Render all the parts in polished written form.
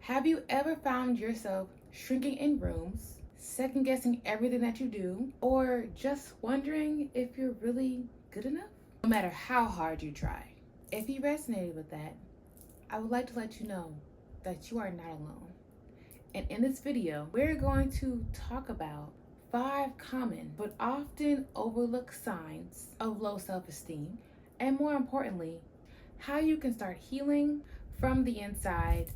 Have you ever found yourself shrinking in rooms, second guessing everything that you do, or just wondering if you're really good enough? No matter how hard you try. If you resonated with that, I would like to let you know that you are not alone. And in this video, we're going to talk about 5 common but often overlooked signs of low self-esteem, and more importantly, how you can start healing from the inside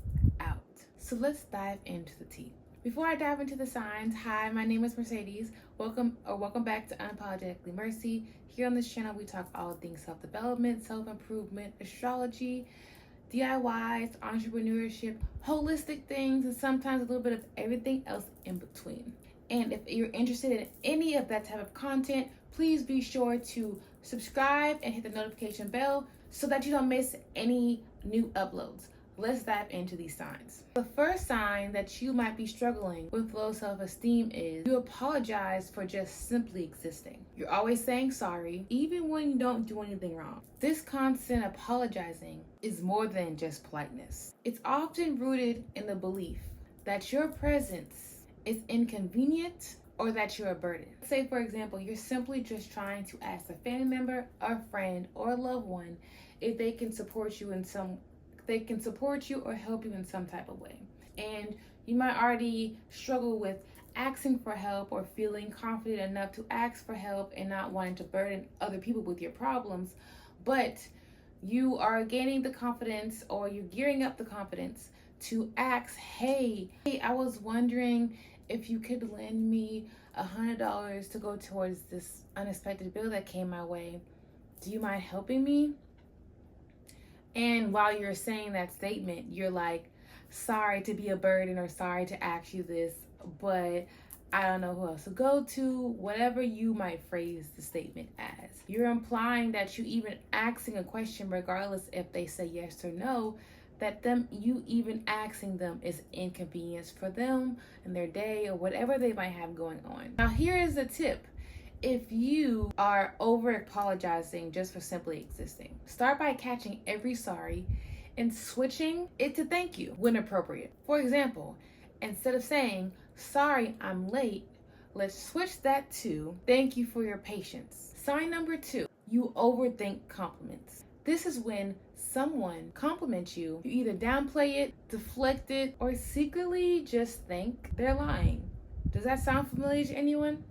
out. So let's dive into the tea. Before I dive into the signs, hi, my name is Mercedes. Welcome back to Unapologetically Mercy. Here on this channel, we talk all things self-development, self-improvement, astrology, DIYs, entrepreneurship, holistic things, and sometimes a little bit of everything else in between. And if you're interested in any of that type of content, please be sure to subscribe and hit the notification bell so that you don't miss any new uploads. Let's dive into these signs. The first sign that you might be struggling with low self-esteem is you apologize for just simply existing. You're always saying sorry, even when you don't do anything wrong. This constant apologizing is more than just politeness. It's often rooted in the belief that your presence is inconvenient or that you're a burden. Say, for example, you're simply just trying to ask a family member, a friend, or a loved one if they can support you or help you in some type of way. And you might already struggle with asking for help or feeling confident enough to ask for help and not wanting to burden other people with your problems, but you are gaining the confidence, or you're gearing up the confidence to ask, hey, I was wondering if you could lend me $100 to go towards this unexpected bill that came my way. Do you mind helping me? And while you're saying that statement, you're like, sorry to be a burden or sorry to ask you this, but I don't know who else to go to, whatever you might phrase the statement as. You're implying that you even asking a question, regardless if they say yes or no, that you even asking them is inconvenience for them and their day or whatever they might have going on. Now, here is a tip. If you are over apologizing just for simply existing, start by catching every sorry and switching it to thank you when appropriate. For example, instead of saying, sorry, I'm late, let's switch that to thank you for your patience. Sign number 2, you overthink compliments. This is when someone compliments you, you either downplay it, deflect it, or secretly just think they're lying. Does that sound familiar to anyone?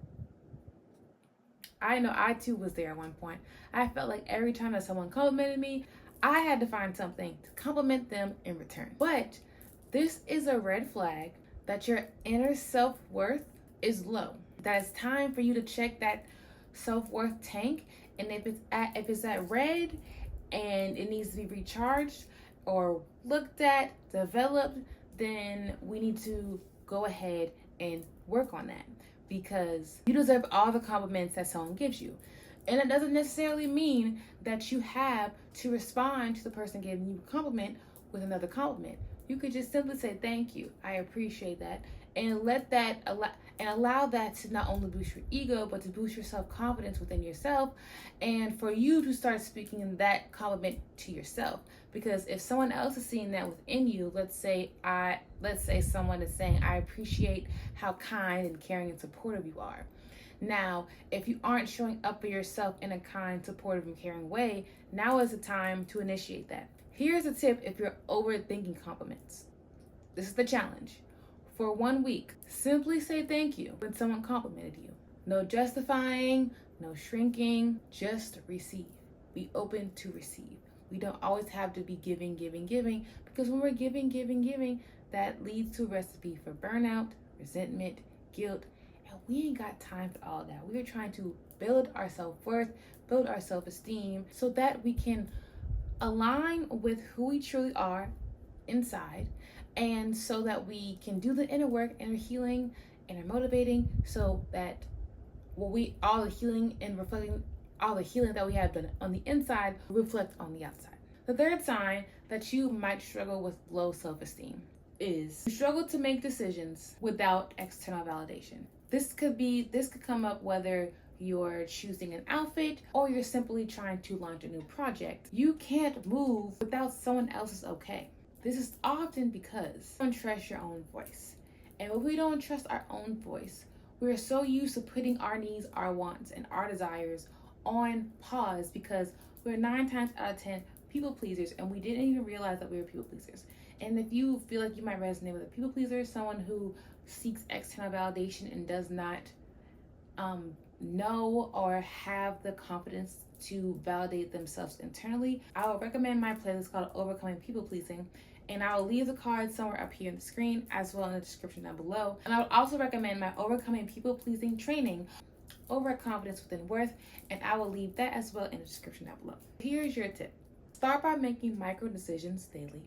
I know I too was there at one point. I felt like every time that someone complimented me, I had to find something to compliment them in return. But this is a red flag that your inner self-worth is low. That it's time for you to check that self-worth tank, and if it's at red and it needs to be recharged or looked at, developed, then we need to go ahead and work on that, because you deserve all the compliments that someone gives you. And it doesn't necessarily mean that you have to respond to the person giving you a compliment with another compliment. You could just simply say, thank you, I appreciate that, and allow that to not only boost your ego, but to boost your self-confidence within yourself, and for you to start speaking that compliment to yourself. Because if someone else is seeing that within you, let's say someone is saying, I appreciate how kind and caring and supportive you are. Now, if you aren't showing up for yourself in a kind, supportive, and caring way, now is the time to initiate that. Here's a tip if you're overthinking compliments. This is the challenge. For 1 week, simply say thank you when someone complimented you. No justifying, no shrinking, just receive. Be open to receive. We don't always have to be giving, because when we're giving, that leads to a recipe for burnout, resentment, guilt, and we ain't got time for all that. We are trying to build our self-worth, build our self-esteem, so that we can align with who we truly are inside, and so that we can do the inner work, inner healing, inner motivating, so that all the healing and reflecting all the healing that we have done on the inside reflect on the outside. The third sign that you might struggle with low self-esteem is you struggle to make decisions without external validation. This could come up whether you're choosing an outfit or you're simply trying to launch a new project. You can't move without someone else's okay. This is often because you don't trust your own voice. And when we don't trust our own voice, we're so used to putting our needs, our wants, and our desires on pause because we're 9 times out of 10 people pleasers and we didn't even realize that we were people pleasers. And if you feel like you might resonate with a people pleaser, someone who seeks external validation and does not know or have the confidence to validate themselves internally, I would recommend my playlist called Overcoming People Pleasing. And I will leave the card somewhere up here on the screen as well in the description down below. And I would also recommend my Overcoming People Pleasing training, Overconfidence Within Worth, and I will leave that as well in the description down below. Here's your tip. Start by making micro decisions daily.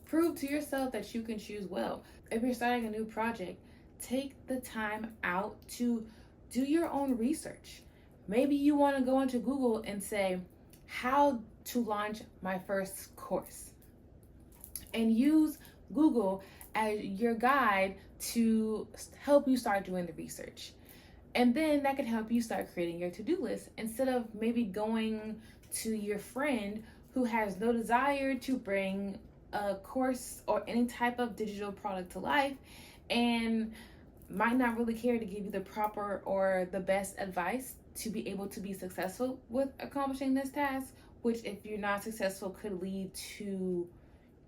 Prove to yourself that you can choose well. If you're starting a new project, take the time out to do your own research. Maybe you want to go into Google and say, how to launch my first course, and use Google as your guide to help you start doing the research. And then that can help you start creating your to-do list instead of maybe going to your friend who has no desire to bring a course or any type of digital product to life and might not really care to give you the proper or the best advice to be able to be successful with accomplishing this task, which if you're not successful could lead to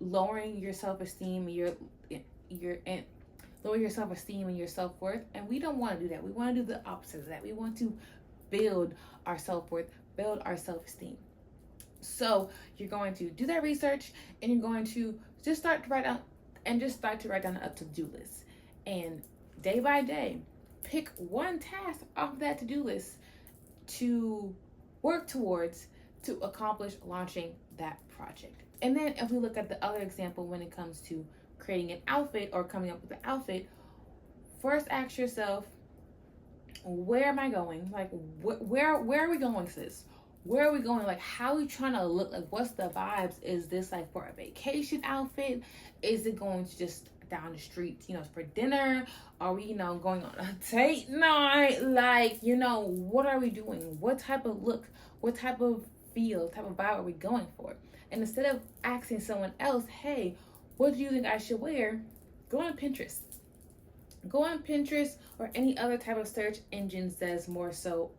lowering your self-esteem, lower your self-esteem and your self-worth. And we don't want to do that. We want to do the opposite of that. We want to build our self-worth, build our self-esteem. So you're going to do that research and you're going to just start to write down a to-do list. And day by day, pick one task off that to-do list to work towards to accomplish launching that project. And then if we look at the other example when it comes to creating an outfit or coming up with an outfit, first ask yourself, where am I going? Like, where are we going, sis? Where are we going? Like, how are we trying to look? Like, what's the vibes? Is this like for a vacation outfit? Is it going to just down the street, for dinner? Are we, going on a date night? Like, what are we doing? What type of look? What type of feel, type of vibe are we going for? And instead of asking someone else, hey, what do you think I should wear? Go on Pinterest. Go on Pinterest or any other type of search engines that's more so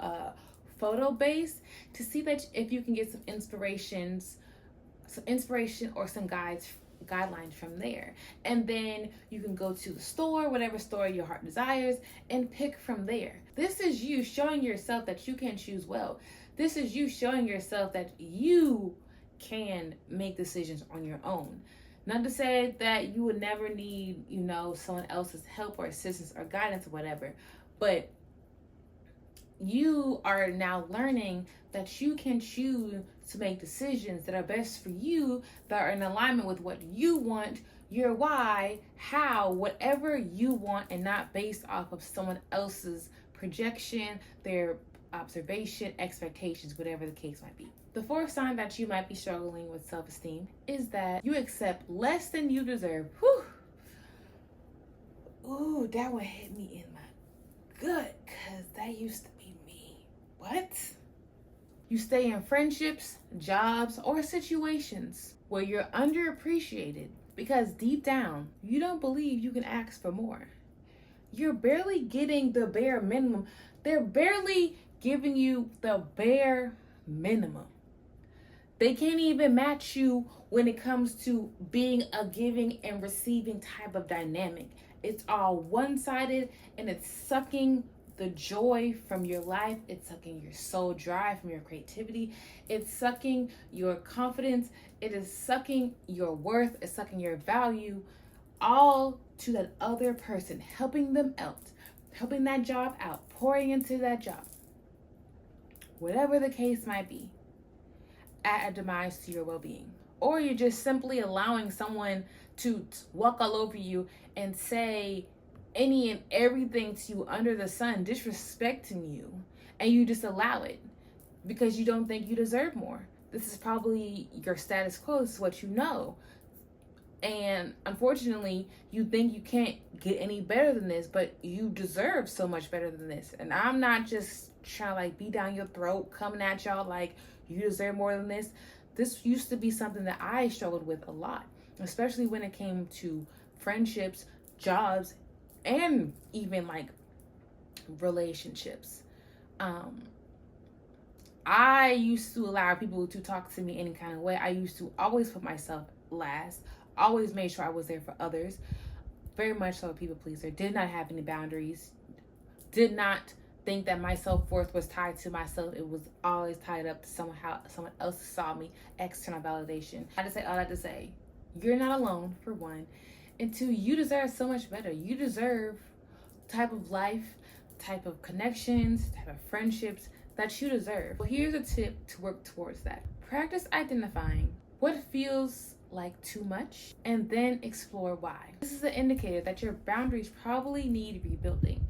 photo based to see that if you can get some inspiration or some guidelines from there. And then you can go to the store, whatever store your heart desires, and pick from there. This is you showing yourself that you can choose well. This is you showing yourself that you can make decisions on your own. Not to say that you would never need, someone else's help or assistance or guidance or whatever, but you are now learning that you can choose to make decisions that are best for you, that are in alignment with what you want, your why, how, whatever you want, and not based off of someone else's projection, their observation, expectations, whatever the case might be. The fourth sign that you might be struggling with self-esteem is that you accept less than you deserve. Whew. Ooh, that one hit me in my gut because that used to be me. What? You stay in friendships, jobs, or situations where you're underappreciated because deep down, you don't believe you can ask for more. You're barely getting the bare minimum. They're barely giving you the bare minimum. They can't even match you when it comes to being a giving and receiving type of dynamic. It's all one-sided and it's sucking the joy from your life. It's sucking your soul dry from your creativity. It's sucking your confidence. It is sucking your worth. It's sucking your value, all to that other person, helping them out, helping that job out, pouring into that job. Whatever the case might be, at a demise to your well-being. Or you're just simply allowing someone to walk all over you and say any and everything to you under the sun, disrespecting you, and you just allow it because you don't think you deserve more. This is probably your status quo. This is what you know. And unfortunately, you think you can't get any better than this, but you deserve so much better than this. And I'm not just trying to beat down your throat, coming at y'all like you deserve more than this. This used to be something that I struggled with a lot. especially when it came to friendships, jobs, and even like relationships. I used to allow people to talk to me any kind of way. I used to always put myself last, always made sure I was there for others. Very much so a people pleaser. Did not have any boundaries. Did not think that my self-worth was tied to myself. It was always tied up to someone else saw me, external validation. I just say all that to say, you're not alone, for one. And two, you deserve so much better. You deserve type of life, type of connections, type of friendships that you deserve. Well, here's a tip to work towards that. Practice identifying what feels like too much and then explore why. This is an indicator that your boundaries probably need rebuilding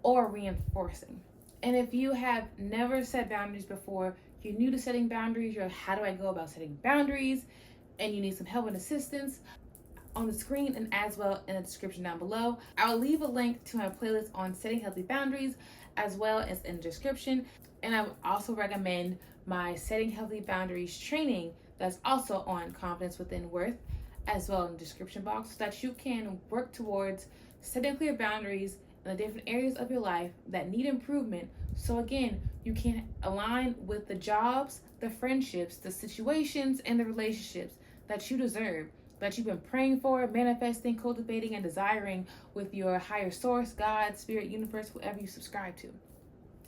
or reinforcing. And if you have never set boundaries before, you're new to setting boundaries, you're how do I go about setting boundaries, and you need some help and assistance, on the screen and as well in the description down below. I'll leave a link to my playlist on setting healthy boundaries as well as in the description. And I would also recommend my setting healthy boundaries training that's also on confidence within worth as well in the description box, so that you can work towards setting clear boundaries in the different areas of your life that need improvement. So again, you can align with the jobs, the friendships, the situations, and the relationships that you deserve, that you've been praying for, manifesting, cultivating, and desiring with your higher source, God, spirit, universe, whoever you subscribe to.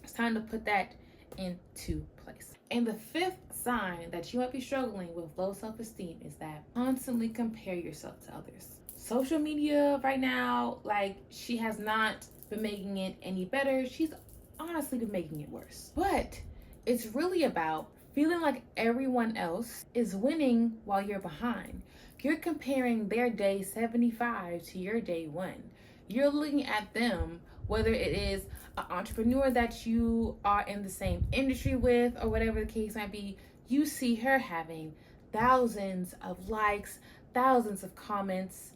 It's time to put that into place. And the fifth sign that you might be struggling with low self-esteem is that constantly compare yourself to others. Social media right now, like, she has not been making it any better. She's honestly been making it worse. But it's really about feeling like everyone else is winning while you're behind. You're comparing their day 75 to your day 1. You're looking at them, whether it is an entrepreneur that you are in the same industry with or whatever the case might be. You see her having thousands of likes, thousands of comments,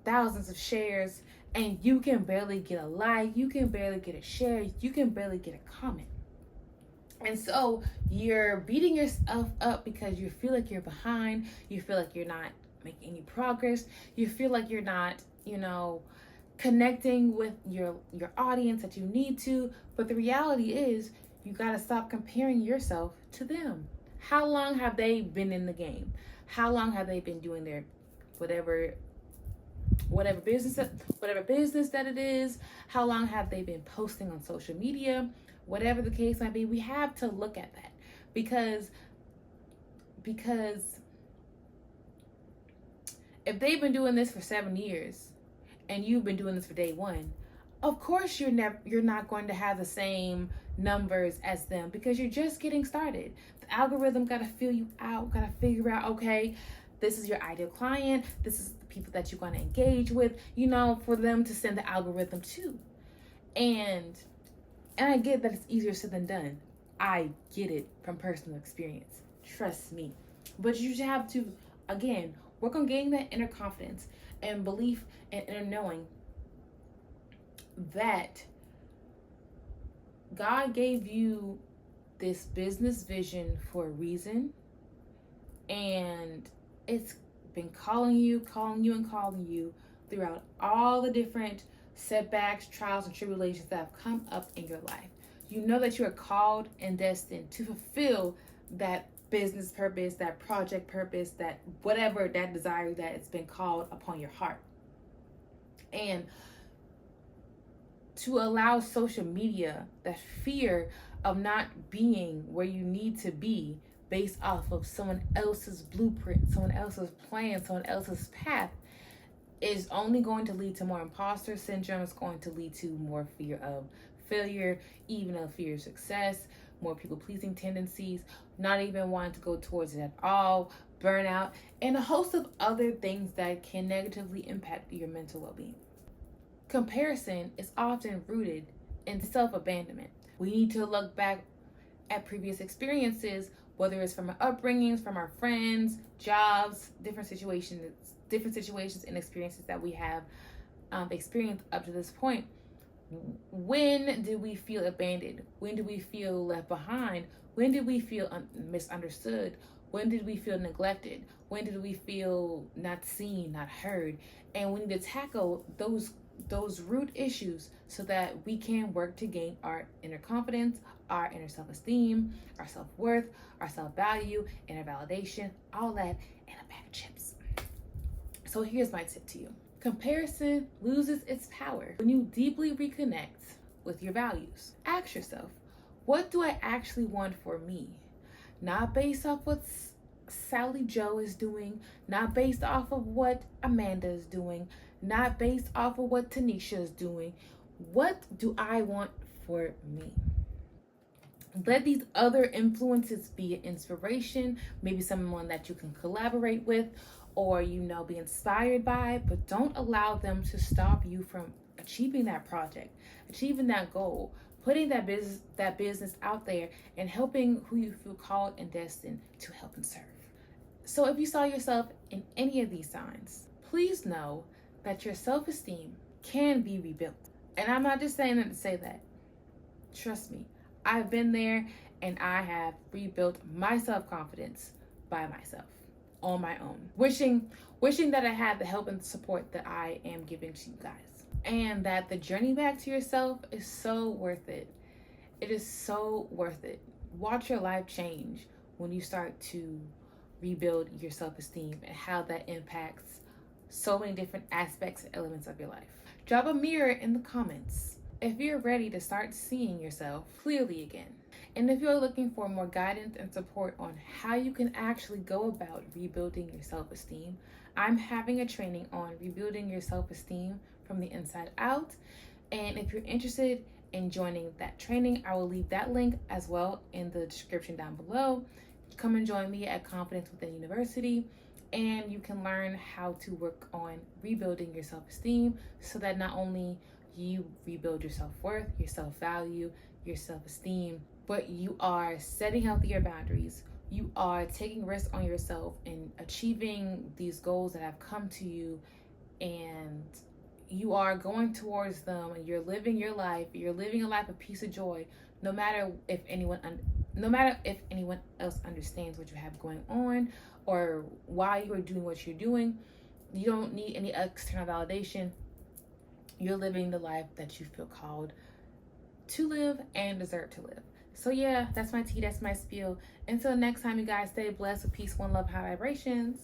thousands of shares, and you can barely get a like, you can barely get a share, you can barely get a comment. And so you're beating yourself up because you feel like you're behind, you feel like you're not making any progress, you feel like you're not, connecting with your audience that you need to. But the reality is, you got to stop comparing yourself to them. How long have they been in the game? How long have they been doing their whatever business that it is? How long have they been posting on social media? Whatever the case might be, we have to look at that, because if they've been doing this for 7 years and you've been doing this for day 1, of course you're not going to have the same numbers as them, because you're just getting started. The algorithm got to feel you out, got to figure out, okay, this is your ideal client, this is the people that you want to engage with, for them to send the algorithm to. And I get that it's easier said than done. I get it from personal experience. Trust me. But you should have to, again, work on gaining that inner confidence and belief and inner knowing that God gave you this business vision for a reason, and it's been calling you throughout all the different setbacks, trials, and tribulations that have come up in your life. You know that you are called and destined to fulfill that business purpose, that project purpose, that whatever, that desire that it's been called upon your heart. And to allow social media, that fear of not being where you need to be based off of someone else's blueprint, someone else's plan, someone else's path, is only going to lead to more imposter syndrome. It's going to lead to more fear of failure, even a fear of success, more people-pleasing tendencies, not even wanting to go towards it at all, burnout, and a host of other things that can negatively impact your mental well-being. Comparison is often rooted in self-abandonment. We need to look back at previous experiences, whether it's from our upbringings, from our friends, jobs, different situations and experiences that we have experienced up to this point. When did we feel abandoned? When did we feel left behind? When did we feel misunderstood? When did we feel neglected? When did we feel not seen, not heard? And we need to tackle those root issues so that we can work to gain our inner confidence, our inner self-esteem, our self-worth, our self-value, inner validation, all that in a bag of chips. So here's my tip to you. Comparison loses its power when you deeply reconnect with your values. Ask yourself, what do I actually want for me? Not based off what Sally Joe is doing, not based off of what Amanda is doing, not based off of what Tanisha is doing. What do I want for me? Let these other influences be an inspiration, maybe someone that you can collaborate with or, be inspired by, but don't allow them to stop you from achieving that project, achieving that goal, putting that business out there and helping who you feel called and destined to help and serve. So if you saw yourself in any of these signs, please know that your self-esteem can be rebuilt. And I'm not just saying that to say that. Trust me, I've been there and I have rebuilt my self-confidence by myself, on my own. Wishing that I had the help and support that I am giving to you guys. And that the journey back to yourself is so worth it. It is so worth it. Watch your life change when you start to rebuild your self-esteem and how that impacts so many different aspects and elements of your life. Drop a mirror in the comments if you're ready to start seeing yourself clearly again. And if you're looking for more guidance and support on how you can actually go about rebuilding your self-esteem, I'm having a training on rebuilding your self-esteem from the inside out. And if you're interested in joining that training, I will leave that link as well in the description down below. Come and join me at Confidence Within University, and you can learn how to work on rebuilding your self-esteem so that not only you rebuild your self-worth, your self-value, your self-esteem, but you are setting healthier boundaries. You are taking risks on yourself and achieving these goals that have come to you, and you are going towards them, and you're living your life. You're living a life of peace and joy, no matter if anyone else understands what you have going on or why you are doing what you're doing. You don't need any external validation. You're living the life that you feel called to live and deserve to live. So yeah, that's my tea, that's my spiel. Until next time, you guys, stay blessed with peace, one love, high vibrations.